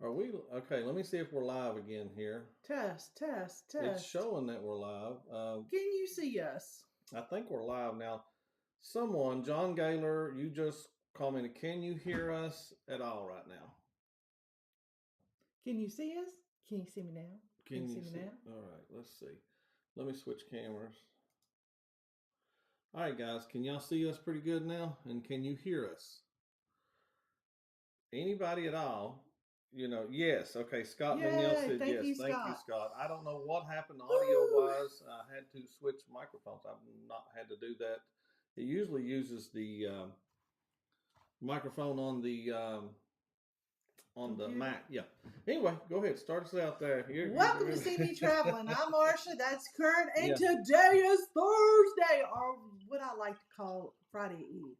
Are we okay? Let me see if we're live again here. Test, test, It's test. showing that we're live. Can you see us? I think we're live now. Someone, John Gaylor, you just commented. Can you hear us at all right now? Can you see us? Can you see me now? Can you see me now? All right, let's see. Let me switch cameras. All right, guys, can y'all see us pretty good now? And can you hear us? Anybody at all? You know, yes. Okay, Scott McNeil said thank yes. you, Thank Scott. you, Scott. I don't know what happened audio-wise. I had to switch microphones. I've not had to do that. It usually uses the microphone on the Mac. Yeah. Anyway, go ahead. Start us out there. Welcome to CME Traveling. I'm Marsha. That's Curt. And today is Thursday, or what I like to call Friday Eve.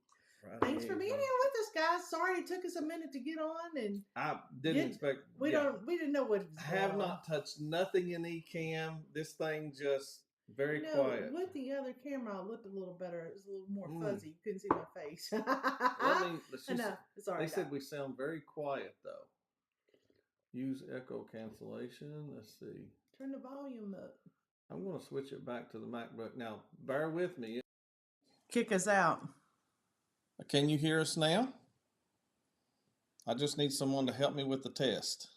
Thanks for being here with us, guys. Sorry it took us a minute to get on, and I didn't expect. We didn't know what was going have on. not touched nothing in eCam. This thing just very quiet. With the other camera, I looked a little better. It was a little more fuzzy. You couldn't see my face. It's all right. They said we sound very quiet though. Use echo cancellation. Let's see. Turn the volume up. I'm going to switch it back to the MacBook now. Bear with me. Kick us out. Can you hear us now? I just need someone to help me with the test.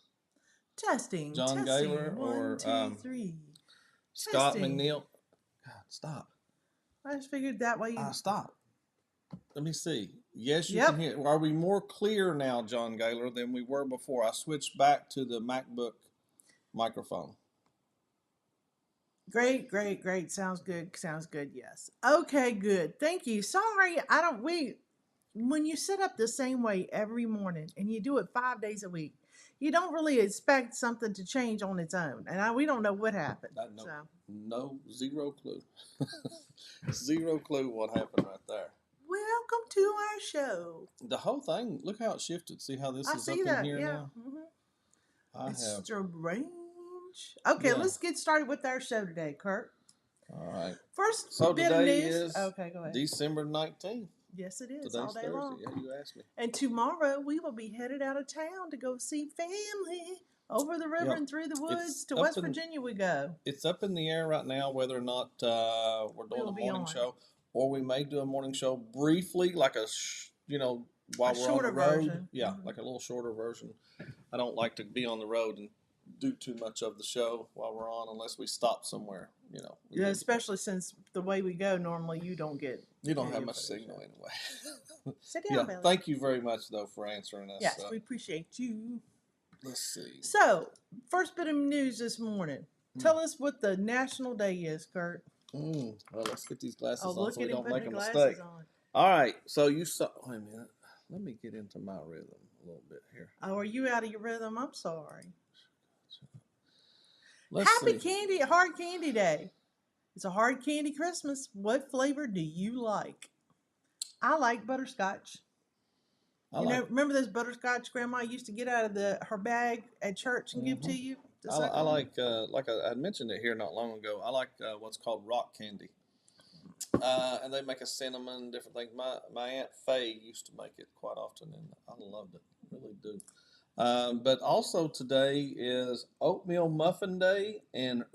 Testing. John Gaylor or 1, 2, 3. Scott McNeil. God, stop. I just figured that way. Stop. Let me see. Yes, you can hear. Are we more clear now, John Gaylor, than we were before? I switched back to the MacBook microphone. Great. Sounds good. Yes. Okay, good. Thank you. Sorry, when you set up the same way every morning and you do it 5 days a week, you don't really expect something to change on its own. And we don't know what happened. Zero clue. Zero clue what happened right there. Welcome to our show. The whole thing, look how it shifted. See how this is up in here now? Mm-hmm. It's strange. Okay, let's get started with our show today, Curt. All right. First bit of news. Okay, go ahead. December 19th. Yes, it is. Today's all day Thursday. long. Yeah, you asked me. And tomorrow we will be headed out of town to go see family over the river and through the woods to West Virginia. We go. It's up in the air right now whether or not we're doing a morning show, or we may do a morning show briefly, like while we're on the road. Version. Yeah, like a little shorter version. I don't like to be on the road and do too much of the show while we're on unless we stop somewhere, Yeah, especially since the way we go, normally you don't have much signal anyway. Sit down, Billy. Thank you very much though for answering us. Yes, we appreciate you. Let's see. So, first bit of news this morning. Tell us what the national day is, Curt. Well, let's get these glasses on so we don't make a mistake. All right, so you saw. Wait a minute. Let me get into my rhythm a little bit here. Oh, are you out of your rhythm? I'm sorry. Happy Hard Candy Day. It's a hard candy Christmas. What flavor do you like? I like butterscotch. Remember those butterscotch Grandma used to get out of her bag at church and give to you? I like I mentioned it here not long ago. I like what's called rock candy. And they make a cinnamon, different things. My Aunt Faye used to make it quite often, and I loved it. Really do. But also today is Oatmeal Muffin Day, and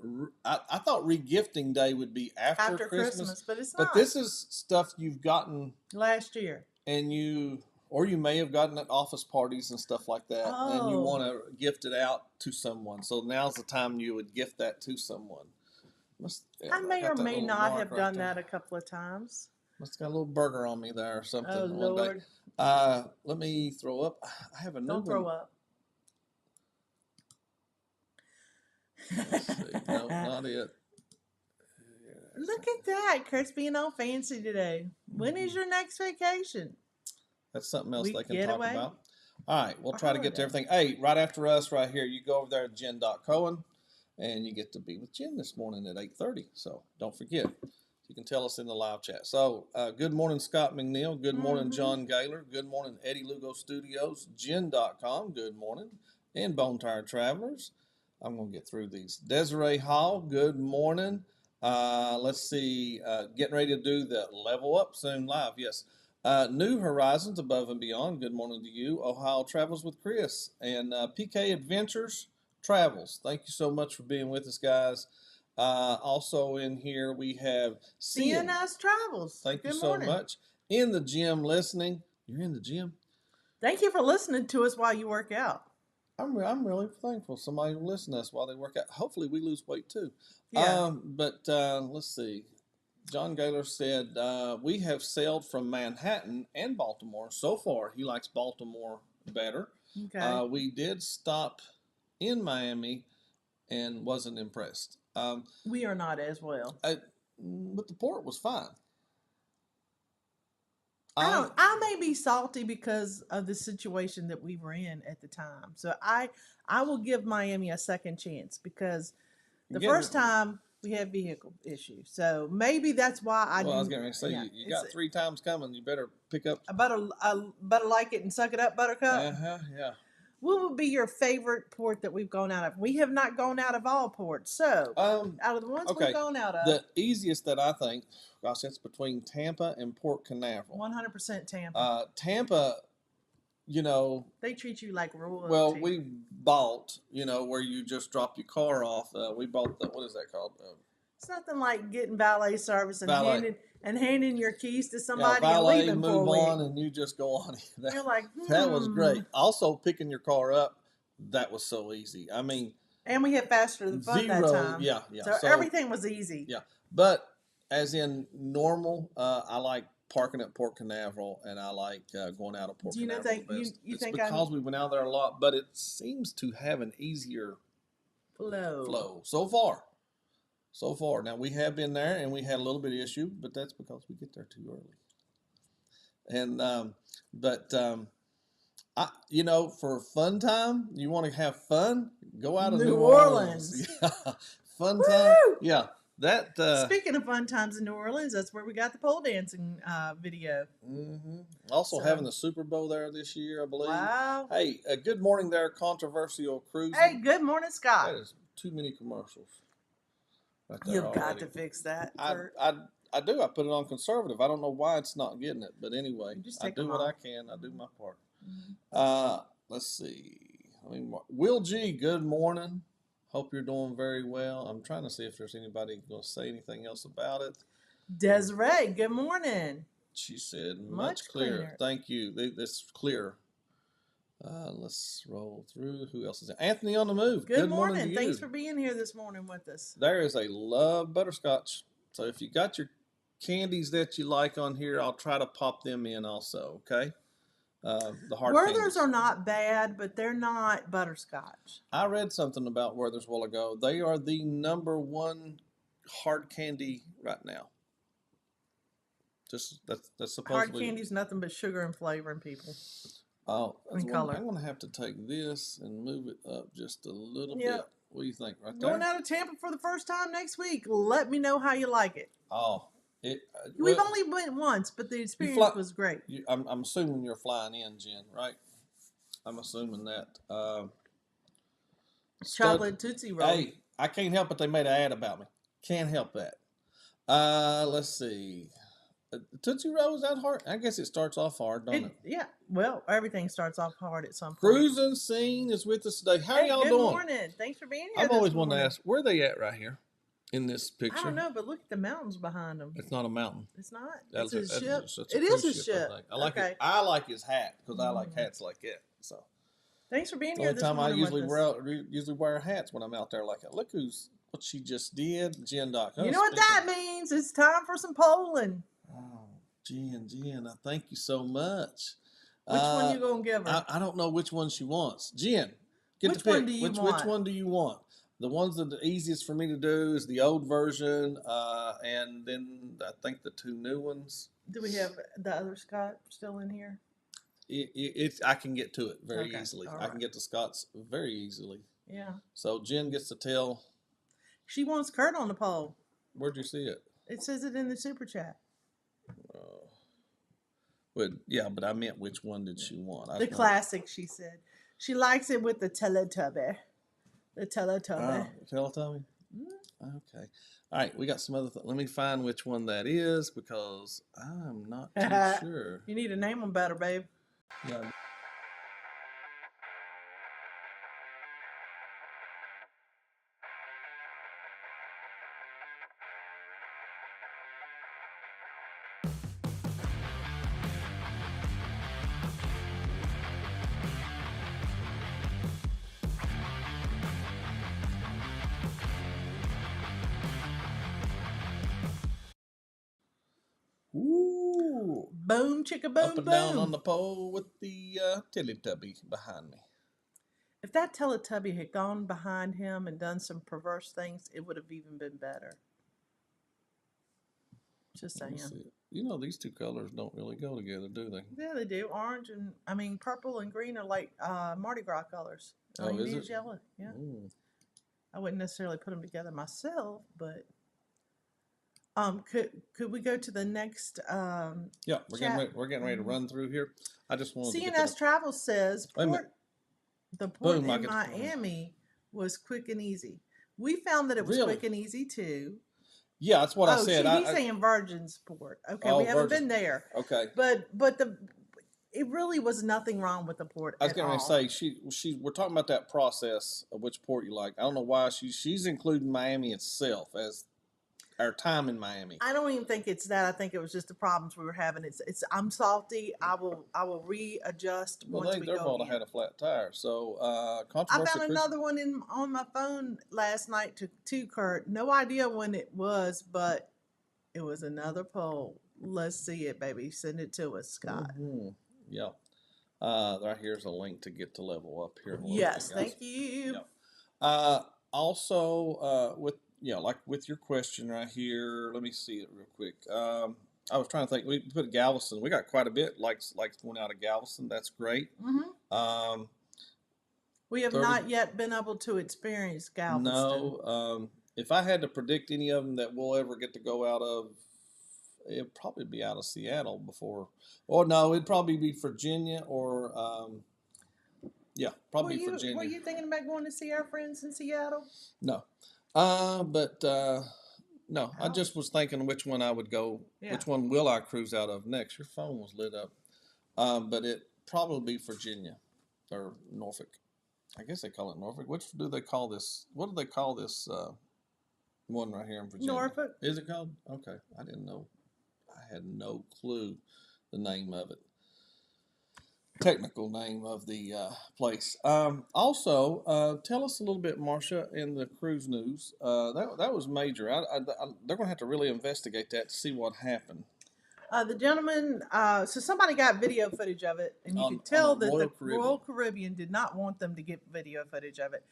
I thought Regifting Day would be after Christmas, but it's not. But this is stuff you've gotten last year, and you may have gotten at office parties and stuff like that, and you want to gift it out to someone. So now's the time you would gift that to someone. I may or may not have done that a couple of times. Must have got a little burger on me there or something. Oh, Lord. Let me throw up. I have a new one. Don't throw up. Let's see. No, not it. Look at that. Kurt's being all fancy today. When is your next vacation? That's something else they can talk about. All right, we'll try to get to everything. Hey, right after us right here, you go over there to Jen.Cohen, and you get to be with Jen this morning at 8:30. So don't forget. You can tell us in the live chat. So good morning, Scott McNeil. Good morning, John Gaylor. Good morning, Eddie Lugo Studios. Jen.com, good morning. And Bone Tired Travelers. I'm going to get through these. Desiree Hall, good morning. Let's see. Getting ready to do the Level Up soon live. Yes. New Horizons Above and Beyond, good morning to you. Ohio Travels with Chris. And PK Adventures Travels. Thank you so much for being with us, guys. Also in here we have CNS Travels. Thank you Good so morning. much. In the gym listening. You're in the gym? Thank you for listening to us while you work out. I'm really thankful somebody will listen to us while they work out. Hopefully we lose weight too. Yeah. But let's see. John Gaylor said, we have sailed from Manhattan and Baltimore. So far, he likes Baltimore better. Okay. We did stop in Miami and wasn't impressed. We are not as well. But the port was fine. I may be salty because of the situation that we were in at the time. So I will give Miami a second chance because the first time we had vehicle issues. So maybe that's why I was going to say, you got 3 times coming. You better pick up. I better like it and suck it up, Buttercup. Yeah. What would be your favorite port that we've gone out of? We have not gone out of all ports. So, out of the ones we've gone out of. The easiest that I think, gosh, that's between Tampa and Port Canaveral. 100% Tampa. Tampa, they treat you like royalty. Well, we bought, where you just drop your car off. We bought what is that called? It's nothing like getting valet service and handing your keys to somebody valet, and leaving move for a on, week. and you just go on. You're like, That was great. Also, picking your car up, that was so easy. I mean, and we had faster than fun that time. Yeah. So everything was easy. Yeah, but as in normal, I like parking at Port Canaveral, and I like going out of Port Canaveral. You think because we went out there a lot, but it seems to have an easier flow so far. Now, we have been there, and we had a little bit of issue, but that's because we get there too early. And for fun time, you want to have fun, go out of New Orleans. Yeah, fun time. Yeah. Speaking of fun times in New Orleans, that's where we got the pole dancing video. Mm-hmm. Also having the Super Bowl there this year, I believe. Wow. Hey, good morning there, Controversial Cruising. Hey, good morning, Scott. That is too many commercials. Right You've got to fix that, Curt. I do. I put it on conservative. I don't know why it's not getting it, but anyway, just I do what I can. I do my part. Mm-hmm. Let's see. Will G, good morning. Hope you're doing very well. I'm trying to see if there's anybody going to say anything else about it. Desiree, good morning. She said, much clearer. Thank you. It's clear. Let's roll through. Who else is there? Anthony on the move. Good morning. To you. Thanks for being here this morning with us. There is a love butterscotch. So if you got your candies that you like on here, I'll try to pop them in also, okay? The hard Werther's candies are not bad, but they're not butterscotch. I read something about Werther's a while ago. They are the #1 hard candy right now. Just that's supposedly hard candy's nothing but sugar and flavoring, people. Oh, and color. I'm going to have to take this and move it up just a little bit. What do you think right there? Going out of Tampa for the first time next week. Let me know how you like it. Oh. We've only went once, but the experience was great. I'm assuming you're flying in, Jen, right? I'm assuming that. Chocolate Tootsie Roll. Hey, I can't help it. They made an ad about me. Can't help that. Let's see. Tootsie Roll, is that hard? I guess it starts off hard, don't it? Yeah. Well, everything starts off hard at some point. Cruising Scene is with us today. How are y'all doing? Good morning. Thanks for being here. I've always wanted to ask, where are they at right here in this picture? I don't know, but look at the mountains behind them. It's not a mountain. It's not. It's a ship. It is a ship. I like it. I like his hat because I like hats like that. So. Thanks for being here this morning. The only time I usually wear hats when I'm out there like that. Look what she just did. Jen.com. You know what that means? It's time for some polling. Oh, Jen, I thank you so much. Which one you gonna give her? I don't know which one she wants. Jen, get which to pick. One do you want? Which one do you want? The ones that are the easiest for me to do is the old version, and then I think the 2 new ones. Do we have the other Scott still in here? I can get to it very easily. Right. I can get to Scott's very easily. Yeah. So Jen gets to tell. She wants Curt on the poll. Where'd you see it? It says it in the super chat. But I meant which one did she want? The classic, she said. She likes it with the Teletubby. The Teletubby. Teletubby? Okay. All right, we got some other. Let me find which one that is because I'm not too sure. You need to name them better, babe. Yeah. Ooh. Boom, chicka, boom, Up and boom. down on the pole with the Teletubby behind me. If that Teletubby had gone behind him and done some perverse things, it would have even been better. Just saying. You know, these two colors don't really go together, do they? Yeah, they do. Orange and, purple and green are like Mardi Gras colors. Oh, is it? Yellow. Yeah. I wouldn't necessarily put them together myself, but could we go to the next yeah, we're getting ready to run through here. I just wanted to get CNS Travel says the port in Miami was quick and easy. We found that it was quick and easy too. Yeah, that's what I said. He's saying Virgin's port. Okay, we haven't been there. Okay, but it really was nothing wrong with the port. I was going to say we're talking about that process of which port you like. I don't know why she's including Miami itself as our time in Miami. I don't even think it's that. I think it was just the problems we were having. It's I'm salty. I will readjust once we go. Their fault I had a flat tire. So I found another one on my phone last night to Curt. No idea when it was, but it was another poll. Let's see it, baby. Send it to us, Scott. Mm-hmm. Yeah. Right here's a link to get to level up here. Yes, thank you. Yeah. Also, with your question right here, let me see it real quick. I was trying to think. We put Galveston. We got quite a bit like going out of Galveston. That's great. Mm-hmm. We have not yet been able to experience Galveston. No. If I had to predict any of them that we'll ever get to go out of, it'd probably be out of Seattle before. Or no, it'd probably be Virginia or probably Virginia. Were you thinking about going to see our friends in Seattle? No. No, I just was thinking which one I would go, which one will I cruise out of next. Your phone was lit up. But it probably be Virginia or Norfolk. I guess they call it Norfolk. Which do they call this? What do they call this one right here in Virginia? Norfolk. Is it called? Okay. I didn't know. I had no clue the name of it. Technical name of the place. Also, tell us a little bit, Marsha, in the cruise news. That was major. They're going to have to really investigate that to see what happened. The gentleman, so somebody got video footage of it, and you could tell that the Royal Caribbean did not want them to get video footage of it.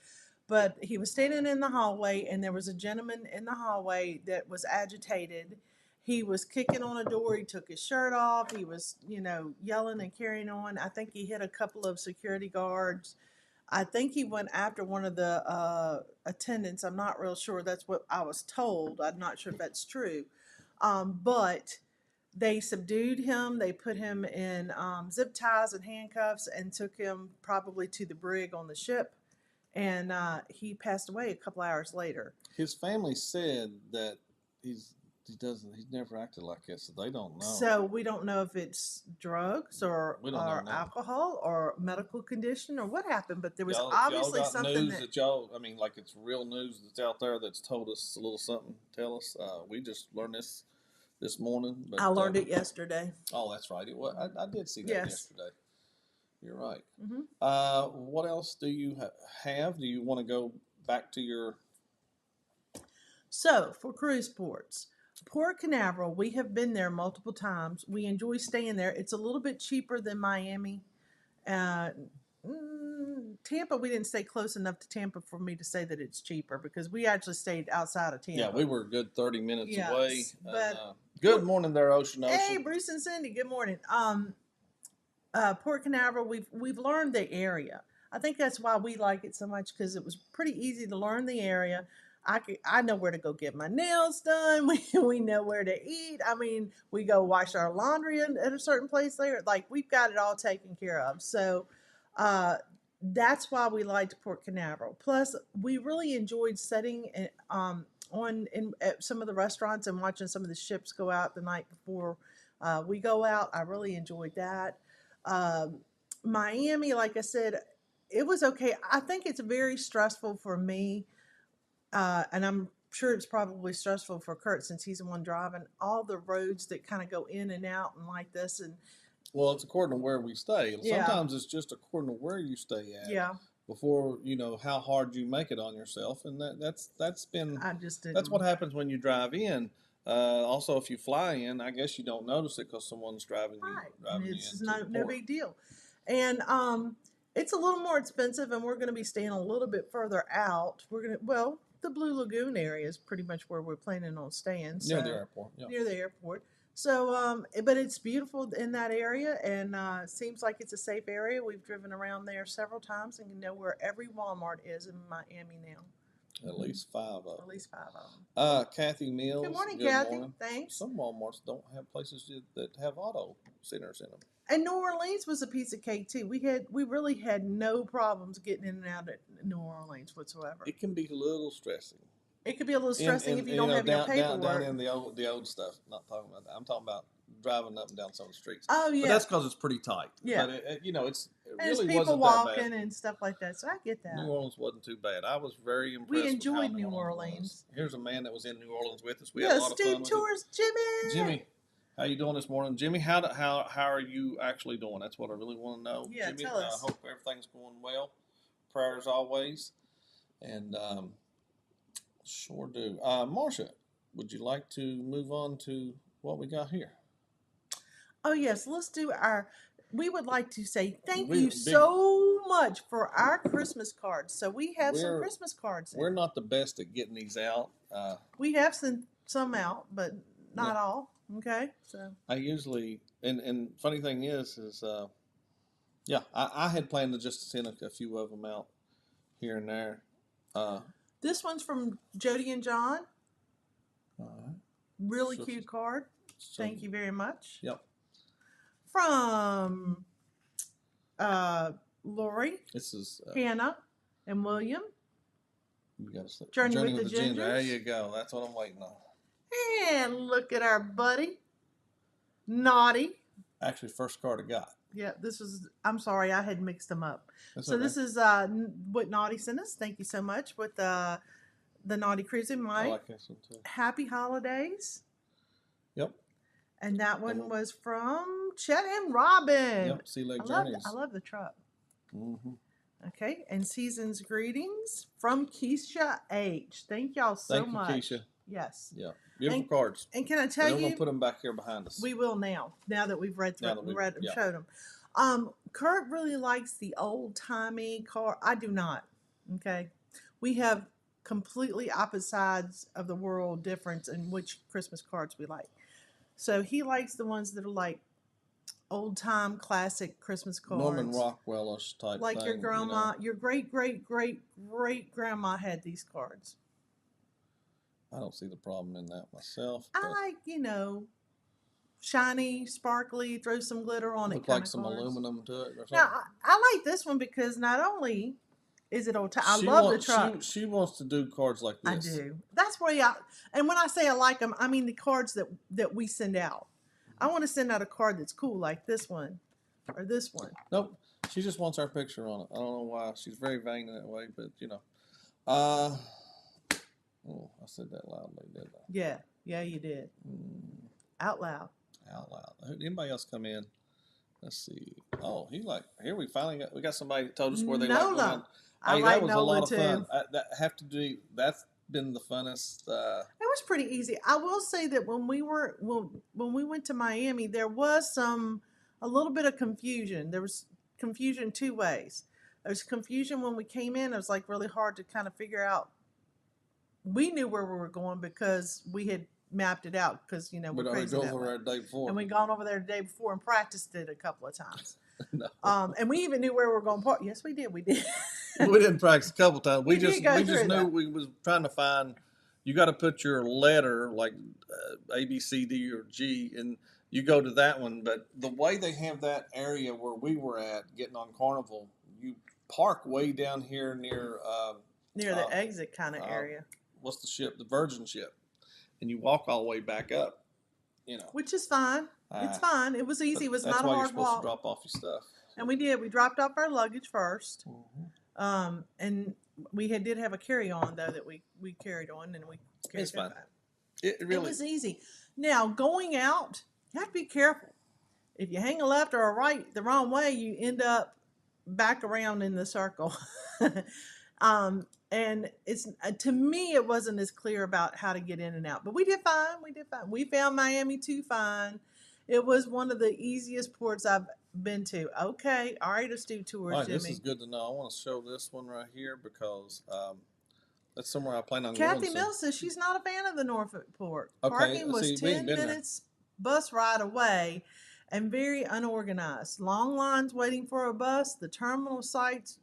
But he was standing in the hallway, and there was a gentleman in the hallway that was agitated. He was kicking on a door. He took his shirt off. He was, yelling and carrying on. I think he hit a couple of security guards. I think he went after one of the attendants. I'm not real sure. That's what I was told. I'm not sure if that's true. But they subdued him. They put him in zip ties and handcuffs and took him probably to the brig on the ship. And he passed away a couple hours later. His family said that he's never acted like that, so they don't know. So we don't know if it's drugs or alcohol or medical condition or what happened, but there was obviously something news that y'all, like it's real news that's out there that's told us a little something. Tell us. We just learned this morning. But, I learned it yesterday. Oh, that's right. I did see that yesterday. You're right. Mm-hmm. What else do you have? Do you want to go back to your... So, for cruise ports, Port Canaveral, we have been there multiple times. We enjoy staying there. It's a little bit cheaper than Miami. Tampa, we didn't stay close enough to Tampa for me to say that it's cheaper because we actually stayed outside of Tampa. Yeah, we were a good 30 minutes away. But good morning there, Ocean. Hey, Bruce and Cindy, good morning. Port Canaveral, we've learned the area. I think that's why we like it so much because it was pretty easy to learn the area. I know where to go get my nails done. We know where to eat. We go wash our laundry at a certain place there. Like, we've got it all taken care of. So that's why we liked Port Canaveral. Plus, we really enjoyed sitting on in at some of the restaurants and watching some of the ships go out the night before we go out. I really enjoyed that. Um, Miami, like I said, it was okay. I think it's very stressful for me, and I'm sure it's probably stressful for Curt since he's the one driving all the roads that kind of go in and out and like this. And Well, it's according to where we stay. yeah, Sometimes it's just according to where you stay at. yeah, Before you know how hard you make it on yourself, and that's been I just didn't. that's what happens when you drive in. Also, if you fly in, I guess you don't notice it because someone's driving you Right. driving you It's into no the no port. big deal. And it's a little more expensive and we're gonna be staying a little bit further out. The Blue Lagoon area is pretty much where we're planning on staying. Near So the airport. Yeah. near the airport. So but it's beautiful in that area and seems like it's a safe area. We've driven around there several times and you know where every Walmart is in Miami now. At least 5 of At them. least 5 of them. Kathy Mills. Good morning, Good Kathy. morning. Thanks. Some Walmarts don't have places that have auto centers in them. And New Orleans was a piece of cake too. We really had no problems getting in and out of New Orleans whatsoever. It can be a little stressing. It could be a little stressing if you don't have your paperwork. Down in the old stuff. Not talking about that. I'm talking about driving up and down some of the streets. Oh yeah, but that's because it's pretty tight. Yeah, but it really there's people wasn't walking that bad. and stuff like that. So I get that. New Orleans wasn't too bad. I was very impressed. We with enjoyed how New was. Orleans. Here's a man that was in New Orleans with us. We had a Yes, lot of fun Steve with Tours, Jimmy. Jimmy, how you doing this morning, Jimmy? How are you actually doing? That's what I really want to know. Yeah, Jimmy, tell us. I hope everything's going well. Prayers always, and sure do. Marsha, would you like to move on to what we got here? Oh yes, let's do our. We would like to say thank you so much for our Christmas cards. So we have some Christmas cards. We're not the best at getting these out. We have some out, but not all. Okay, so I usually and funny thing is I had planned to just send a few of them out here and there. This one's from Jody and John. Really cute card. Thank you very much. Yep. From Lori. This is Hannah and William. You got to Journey with the Gingers. There you go. That's what I'm waiting on. And look at our buddy, Naughty. Actually, first card I got. Yeah, this was. I'm sorry, I had mixed them up. That's so okay. This is what Naughty sent us. Thank you so much with the Naughty Cruising Mike. I like this one too. Happy holidays. Yep. And that one was from Chet and Robin. Yep. Sea Lake Journeys. I love the truck. Mm-hmm. Okay, and season's greetings from Keisha H. Thank y'all so much. Thank you, Keisha. Yes. Yeah. Beautiful cards. And can I tell you? We're going to put them back here behind us. We will now that we've read them, yeah. showed them. Curt really likes the old-timey card. I do not. Okay. We have completely opposite sides of the world difference in which Christmas cards we like. So he likes the ones that are like old-time classic Christmas cards. Norman Rockwell-ish type like thing, your grandma, your great-great-great-great-grandma had these cards. I don't see the problem in that myself. I like, shiny, sparkly, throw some glitter on it. Look like some aluminum to it or something. Now, I like this one because not only is it old time, I love the truck. She wants to do cards like this. I do. That's where and when I say I like them, I mean the cards that we send out. I want to send out a card that's cool like this one or this one. Nope. She just wants our picture on it. I don't know why. She's very vain in that way, but Oh, I said that loudly, didn't I? Yeah, you did. Out loud. Out loud. Anybody else come in? Let's see. Oh, here we finally got somebody that told us where they like going. I hey, like that was Nola a lot of too. fun. That's been the funnest. It was pretty easy. I will say that when we went to Miami, there was a little bit of confusion. There was confusion two ways. There was confusion when we came in. It was like really hard to kind of figure out. We knew where we were going because we had mapped it out because we're crazy that way. The day before. And we'd gone over there the day before and practiced it a couple of times. No. And we even knew where we were going to park. Yes, we did. We did. We didn't practice a couple times. We just knew that. We was trying to find. You got to put your letter like A, B, C, D, or G, and you go to that one. But the way they have that area where we were at, getting on Carnival, park way down here near the exit kind of area. What's the ship? The Virgin ship. And you walk all the way back up, Which is fine. It's fine. It was easy. It was not a hard walk. That's why you're supposed to drop off your stuff. And we did. We dropped off our luggage first. Mm-hmm. And we did have a carry-on, though, that we carried on, and we carried It's fine. Back. It was easy. Now, going out, you have to be careful. If you hang a left or a right the wrong way, you end up back around in the circle. And it's to me, it wasn't as clear about how to get in and out. But we did fine. We found Miami too fine. It was one of the easiest ports I've been to. Okay, all right, let's do tours, all right, Jimmy. This is good to know. I want to show this one right here because that's somewhere I plan on Kathy going. Mills says she's not a fan of the Norfolk port. Okay, Parking was 10 minutes bus ride away and very unorganized. Long lines waiting for a bus. The terminal site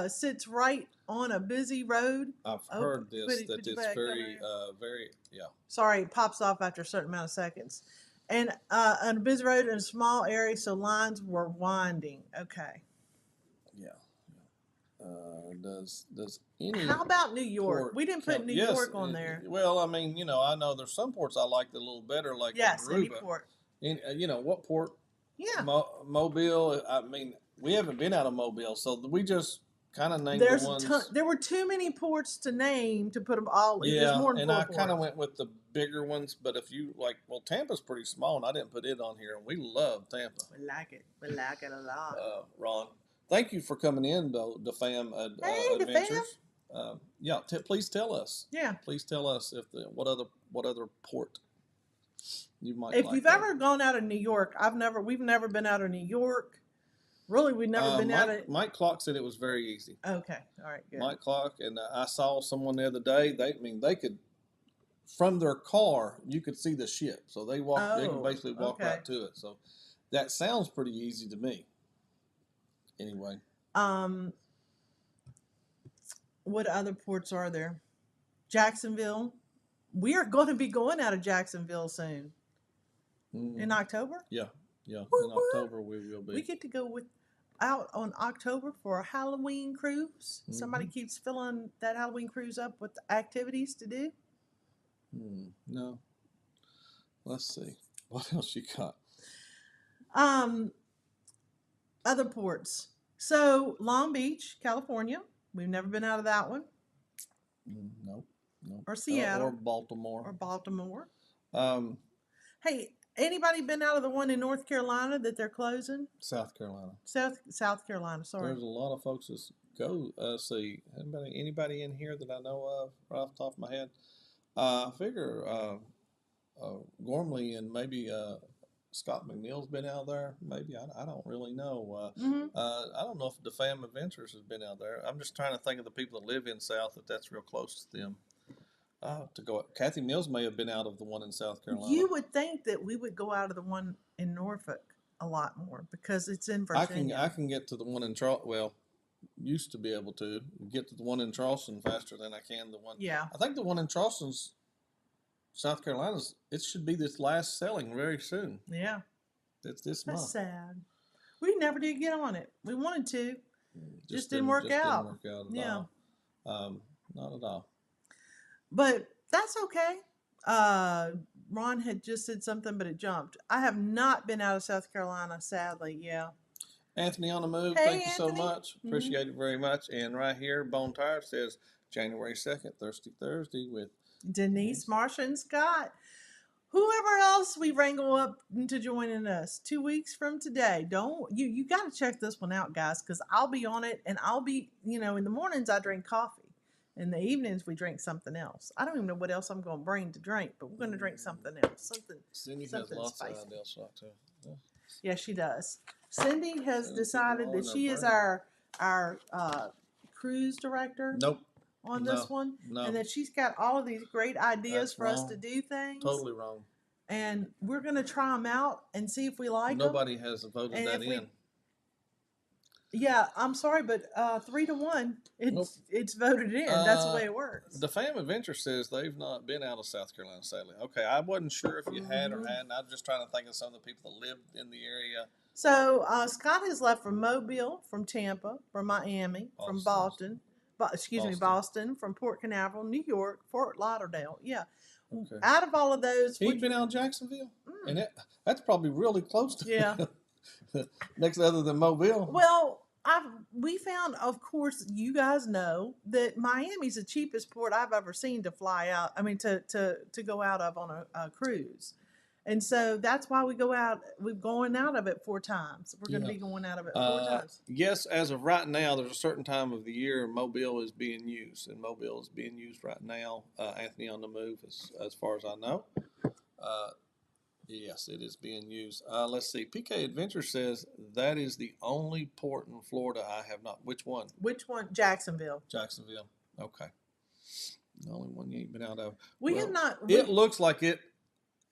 sits right on a busy road. I've heard this, that it's very, Sorry, it pops off after a certain amount of seconds. And on a busy road in a small area, so lines were winding. Okay. Yeah. Does any? How about New York? We didn't put New York on there. Well, I mean, I know there's some ports I like a little better, like any port. What port? Yeah. Mobile. I mean, we haven't been out of Mobile, so we just kind of named the ones. There were too many ports to name to put them all in. Yeah, more than and I kind of went with the bigger ones. But if you Tampa's pretty small, and I didn't put it on here. And we love Tampa. We like it. We like it a lot. Ron, thank you for coming in, though. The fam adventures. Please tell us. Yeah. Please tell us what other port you might. If you've ever gone out of New York, we've never been out of New York. Really, we've never been out of. Mike Clark said it was very easy. Okay, all right, good. Mike Clark, and I saw someone the other day. They could, from their car, you could see the ship. So they can basically walk right to it. So that sounds pretty easy to me. Anyway. What other ports are there? Jacksonville. We are going to be going out of Jacksonville soon. In October? Yeah. In October we will be. We get to go out on October for a Halloween cruise. Somebody keeps filling that Halloween cruise up with activities to do. No. Let's see. What else you got? Other ports. So Long Beach, California. We've never been out of that one. Nope. Or Seattle. Or Baltimore. Hey, anybody been out of the one in North Carolina that they're closing? South Carolina. South Carolina, sorry. There's a lot of folks that go see. Anybody in here that I know of right off the top of my head? I figure Gormley and maybe Scott McNeil's been out there. Maybe I don't really know. I don't know if the Fam Adventures has been out there. I'm just trying to think of the people that live in South that's real close to them. To go. Kathy Mills may have been out of the one in South Carolina. You would think that we would go out of the one in Norfolk a lot more because it's in Virginia. I can get to the one in Charleston. Well, used to be able to get to the one in Charleston faster than I can the one. Yeah. I think the one in Charleston's South Carolina's. It should be this last selling very soon. Yeah. It's this month. That's sad. We never did get on it. We wanted to. Just didn't work out. Didn't work out at all. Not at all. But that's okay. Ron had just said something, but it jumped. I have not been out of South Carolina, sadly. Yeah. Anthony on the move. Hey, Thank you Anthony. so much. Appreciate it very much. And right here, Bone Tire says January 2nd, Thirsty Thursday with Denise, Marsha, and Scott. Whoever else we wrangle up into joining us 2 weeks from today. You got to check this one out, guys, because I'll be on it, and I'll be, in the mornings I drink coffee. In the evenings, we drink something else. I don't even know what else I'm going to bring to drink, but we're going to drink something else. Cindy something has lots spicy. of ideas too. Yeah, she does. Cindy has decided that she is our cruise director. Nope. On this one. No. And that she's got all of these great ideas for us to do things. Totally wrong. And we're going to try them out and see if we like them. Nobody has voted that in. Yeah, I'm sorry, but 3-1, Nope. it's voted in. That's the way it works. The Fam Adventure says they've not been out of South Carolina, sadly. Okay, I wasn't sure if you had or hadn't. I'm just trying to think of some of the people that lived in the area. So Scott has left from Mobile, from Tampa, from Miami, from Boston. Boston, from Port Canaveral, New York, Fort Lauderdale. Yeah. Okay. Out of all of those, He's been out of Jacksonville, and that's probably really close to next other than Mobile. Well, we found, of course, you guys know that Miami's the cheapest port I've ever seen to fly out. I mean, to go out of on a cruise. And so that's why we go out. We're going out of it 4 times. We're going to be going out of it 4 times. Yes, as of right now, there's a certain time of the year Mobile is being used, and Mobile is being used right now. Anthony on the move, as far as I know. Yes, it is being used. Let's see. PK Adventure says that is the only port in Florida I have not. Which one? Which one? Jacksonville. Jacksonville. Okay. The only one you ain't been out of. We have not. It looks like it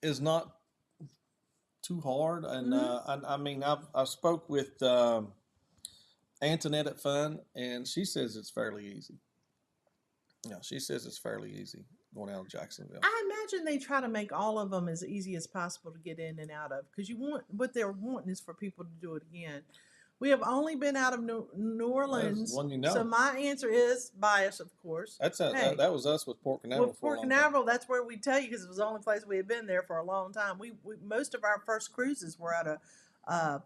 is not too hard, and I mean, I spoke with Antoinette at Fun, and she says it's fairly easy. Yeah, she says it's fairly easy going out of Jacksonville. I imagine they try to make all of them as easy as possible to get in and out of, because what they're wanting is for people to do it again. We have only been out of New Orleans, one you know. So my answer is bias, of course. That was us with Port Canaveral. With Port Canaveral, that's where we tell you, because it was the only place we had been there for a long time. We most of our first cruises were out of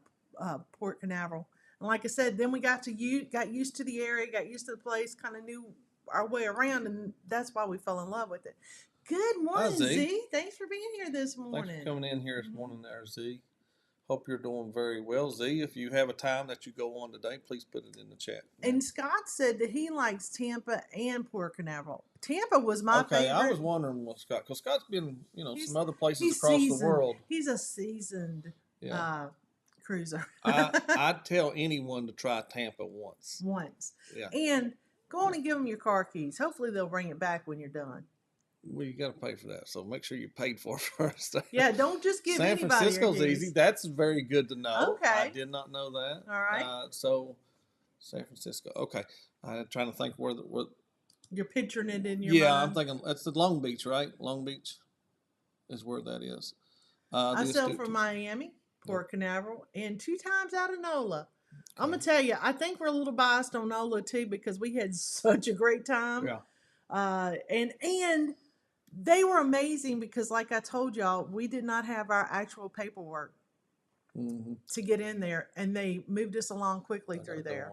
Port Canaveral, and like I said, then we got used to the area, got used to the place, kind of knew our way around, and that's why we fell in love with it. Good morning, Z. Thanks for being here this morning. Thanks for coming in here this morning there, Z. Hope you're doing very well, Z. If you have a time that you go on today, please put it in the chat. And Scott said that he likes Tampa and Port Canaveral. Tampa was my favorite. I was wondering what Scott, because Scott's been, some other places across the world. He's a seasoned cruiser. I'd tell anyone to try Tampa once. Yeah. And go on and give them your car keys. Hopefully they'll bring it back when you're done. Well, you got to pay for that, so make sure you're paid for first. Yeah, don't just give San Francisco's easy. That's very good to know. Okay. I did not know that. All right. So, San Francisco. Okay. I'm trying to think where you're picturing it in your mind. Yeah, I'm thinking that's the Long Beach, right? Long Beach is where that is. I sailed from Miami, Port Canaveral, and 2 times out of NOLA. Okay. I'm going to tell you, I think we're a little biased on NOLA too, because we had such a great time. Yeah. And they were amazing, because like I told y'all, we did not have our actual paperwork to get in there, and they moved us along quickly through there.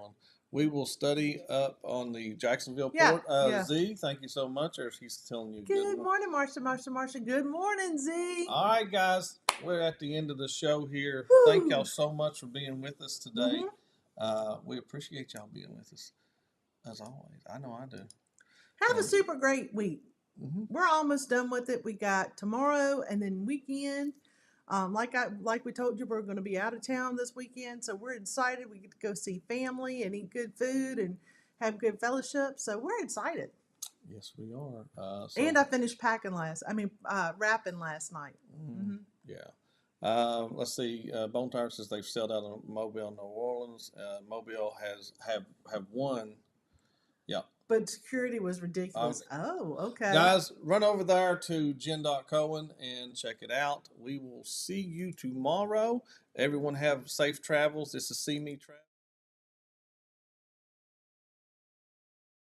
We will study up on the Jacksonville port. Z, thank you so much. Or she's telling you good morning, Marsha. Good morning, Z. All right, guys. We're at the end of the show here. Woo. Thank y'all so much for being with us today. We appreciate y'all being with us, as always. I know I do. Have a super great week. We're almost done with it. We got tomorrow and then weekend. Like we told you, we're going to be out of town this weekend, so we're excited. We get to go see family and eat good food and have good fellowship. So we're excited. Yes, we are. And I finished wrapping last night. Yeah. Let's see. Bone Tire says they've sold out of Mobile, New Orleans. Mobile have won. Yeah. But security was ridiculous. Okay. Guys, run over there to jen.cohen and check it out. We will see you tomorrow. Everyone have safe travels. This is CME Travel.